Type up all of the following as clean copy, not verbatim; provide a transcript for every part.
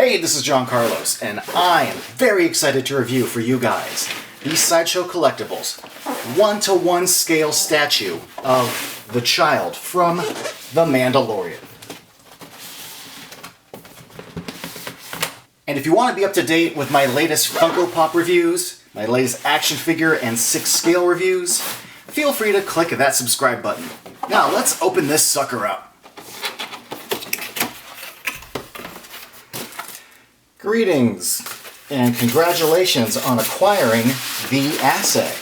Hey, this is John Carlos, and I am very excited to review for you guys the Sideshow Collectibles 1-to-1 scale statue of the child from The Mandalorian. And if you want to be up to date with my latest Funko Pop reviews, my latest action figure and 6 scale reviews, feel free to click that subscribe button. Now let's open this sucker up. Greetings and congratulations on acquiring the asset.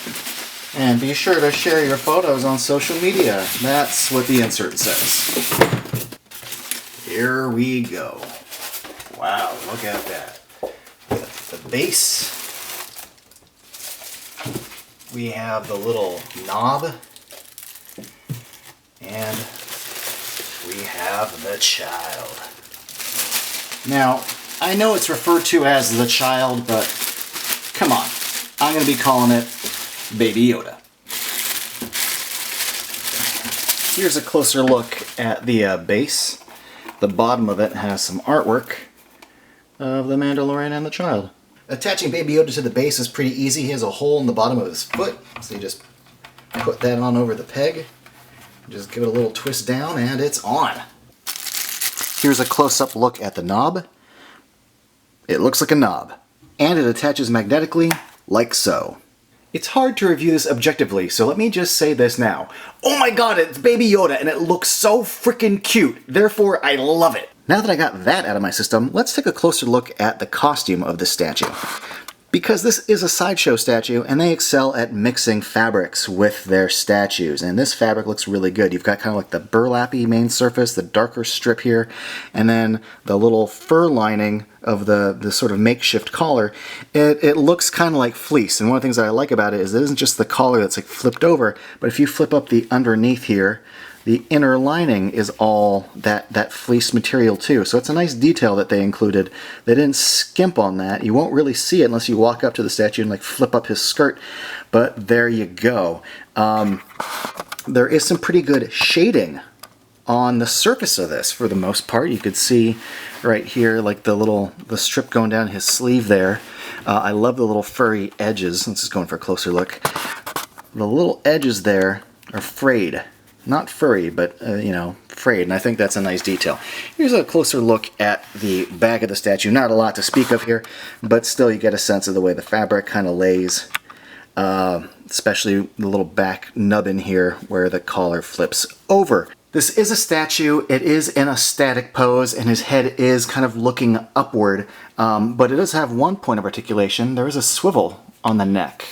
And be sure to share your photos on social media. That's what the insert says. Here we go. Wow, look at that. The base. We have the little knob. And we have the child. Now, I know it's referred to as the child, but come on. I'm going to be calling it Baby Yoda. Here's a closer look at the base. The bottom of it has some artwork of the Mandalorian and the child. Attaching Baby Yoda to the base is pretty easy. He has a hole in the bottom of his foot, so you just put that on over the peg. Just give it a little twist down and it's on. Here's a close-up look at the knob. It looks like a knob, and it attaches magnetically, like so. It's hard to review this objectively, so let me just say this now. Oh my god, it's Baby Yoda, and it looks so freaking cute. Therefore, I love it. Now that I got that out of my system, let's take a closer look at the costume of this statue. Because this is a Sideshow statue, and they excel at mixing fabrics with their statues. And this fabric looks really good. You've got kind of like the burlappy main surface, the darker strip here, and then the little fur lining of the sort of makeshift collar. It looks kind of like fleece. And one of the things that I like about it is it isn't just the collar that's like flipped over, but if you flip up the underneath here, the inner lining is all that fleece material too. So it's a nice detail that they included. They didn't skimp on that. You won't really see it unless you walk up to the statue and like flip up his skirt. But there you go. There is some pretty good shading on the surface of this for the most part. You could see right here like the strip going down his sleeve there. I love the little furry edges. Let's just go in for a closer look. The little edges there are frayed. Not furry, but, frayed, and I think that's a nice detail. Here's a closer look at the back of the statue. Not a lot to speak of here, but still you get a sense of the way the fabric kind of lays, especially the little back nubbin here where the collar flips over. This is a statue. It is in a static pose, and his head is kind of looking upward, but it does have one point of articulation. There is a swivel on the neck.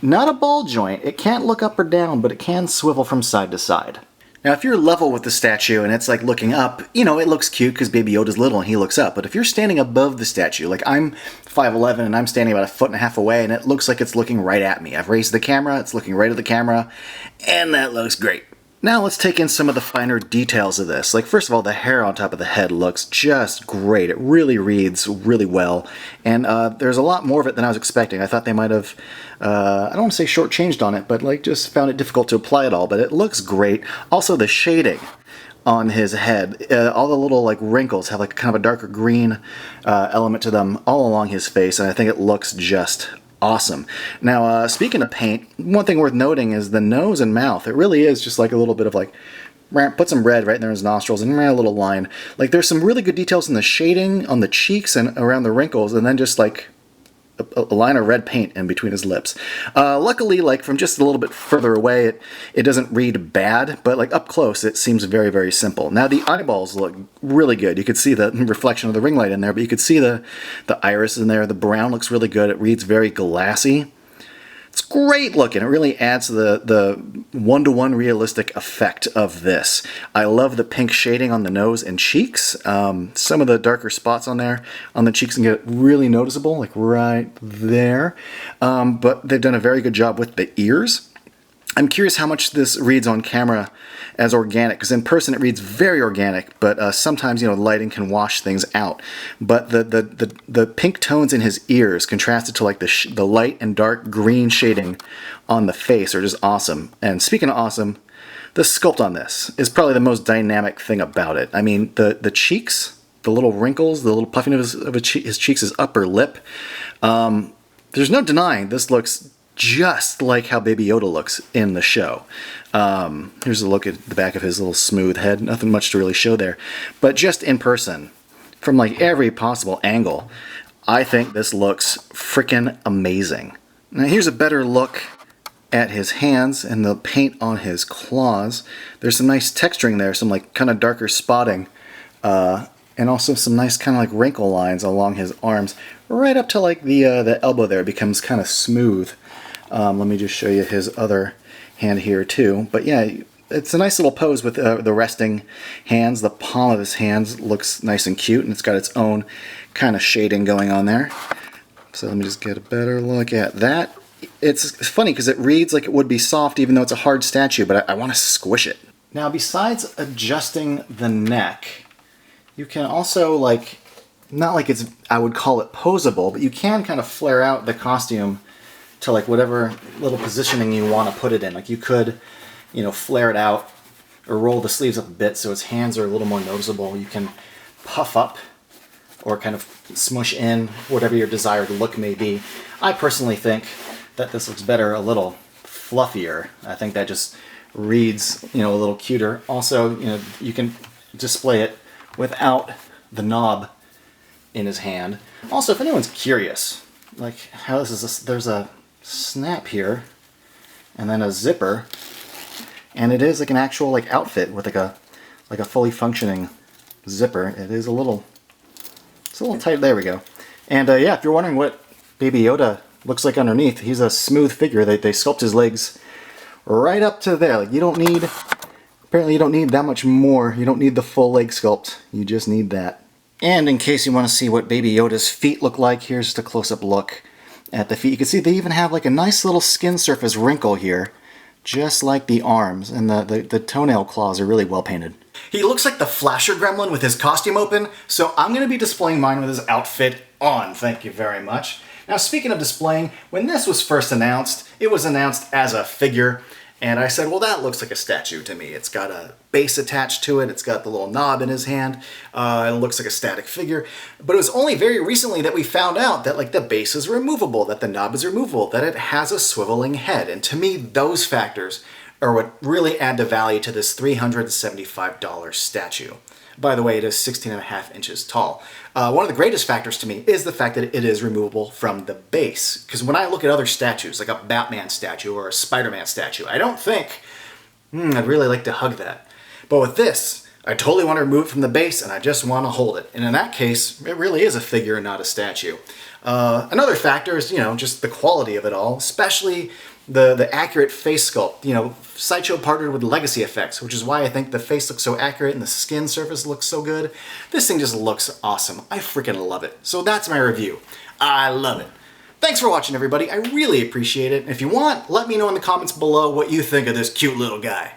Not a ball joint. It can't look up or down, but it can swivel from side to side. Now, if you're level with the statue and it's like looking up, it looks cute because Baby Yoda's little and he looks up. But if you're standing above the statue, like I'm 5'11" and I'm standing about 1.5 feet away and it looks like it's looking right at me. I've raised the camera, it's looking right at the camera, and that looks great. Now let's take in some of the finer details of this. Like, first of all, the hair on top of the head looks just great. It really reads really well. And there's a lot more of it than I was expecting. I thought they might have, I don't want to say shortchanged on it, but like just found it difficult to apply it all. But it looks great. Also, the shading on his head, all the little like wrinkles have like kind of a darker green element to them all along his face. And I think it looks just awesome. Now, speaking of paint, one thing worth noting is the nose and mouth. It really is just like a little bit of like, put some red right in there in his nostrils and a little line. Like there's some really good details in the shading on the cheeks and around the wrinkles, and then just like a line of red paint in between his lips. Luckily, like from just a little bit further away, it doesn't read bad, but like up close, it seems very, very simple. Now the eyeballs look really good. You could see the reflection of the ring light in there, but you could see the iris in there. The brown looks really good. It reads very glassy. It's great looking. It really adds to the one-to-one realistic effect of this. I love the pink shading on the nose and cheeks. Some of the darker spots on there on the cheeks can get really noticeable, like right there. But they've done a very good job with the ears. I'm curious how much this reads on camera as organic, because in person it reads very organic, but sometimes lighting can wash things out. But the pink tones in his ears contrasted to like the light and dark green shading on the face are just awesome. And speaking of awesome, the sculpt on this is probably the most dynamic thing about it. I mean, the cheeks the little wrinkles, the little puffing of his cheeks, his upper lip. There's no denying this looks just like how Baby Yoda looks in the show. Here's a look at the back of his little smooth head. Nothing much to really show there. But just in person, from like every possible angle, I think this looks freaking amazing. Now here's a better look at his hands and the paint on his claws. There's some nice texturing there, some like kind of darker spotting, and also some nice kind of like wrinkle lines along his arms, right up to like the elbow there. It becomes kind of smooth. Let me just show you his other hand here too. But yeah, it's a nice little pose with the resting hands. The palm of his hands looks nice and cute, and it's got its own kind of shading going on there. So let me just get a better look at that. It's funny because it reads like it would be soft even though it's a hard statue, but I want to squish it. Now besides adjusting the neck, you can also like, not like it's, I would call it posable, but you can kind of flare out the costume to like whatever little positioning you want to put it in. Like you could, you know, flare it out or roll the sleeves up a bit so its hands are a little more noticeable. You can puff up or kind of smush in whatever your desired look may be. I personally think that this looks better a little fluffier. I think that just reads, you know, a little cuter. Also, you know, you can display it without the knob in his hand. Also, if anyone's curious, like how this is, there's a snap here and then a zipper, and it is like an actual like outfit with like a fully functioning zipper. It is a little, it's a little tight. There we go. And yeah, if you're wondering what Baby Yoda looks like underneath, he's a smooth figure. They sculpt his legs right up to there. Like you don't need, apparently you don't need that much more. You don't need the full leg sculpt. You just need that. And in case you want to see what Baby Yoda's feet look like, here's just a close-up look at the feet. You can see they even have like a nice little skin surface wrinkle here, just like the arms, and the toenail claws are really well painted. He looks like the Flasher Gremlin with his costume open, so I'm going to be displaying mine with his outfit on. Thank you very much. Now, speaking of displaying, when this was first announced, it was announced as a figure, and I said, well, that looks like a statue to me. It's got a base attached to it, it's got the little knob in his hand, it looks like a static figure. But it was only very recently that we found out that like the base is removable, that the knob is removable, that it has a swiveling head. And to me, those factors are what really add the value to this $375 statue. By the way, it is 16.5 inches tall. One of the greatest factors to me is the fact that it is removable from the base. Because when I look at other statues, like a Batman statue or a Spider-Man statue, I don't think, I'd really like to hug that. But with this, I totally want to remove it from the base and I just want to hold it. And in that case, it really is a figure and not a statue. Another factor is, you know, just the quality of it all, especially the accurate face sculpt. You know, Sideshow partnered with Legacy Effects, which is why I think the face looks so accurate and the skin surface looks so good. This thing just looks awesome. I freaking love it. So that's my review. I love it. Thanks for watching, everybody. I really appreciate it. And if you want, let me know in the comments below what you think of this cute little guy.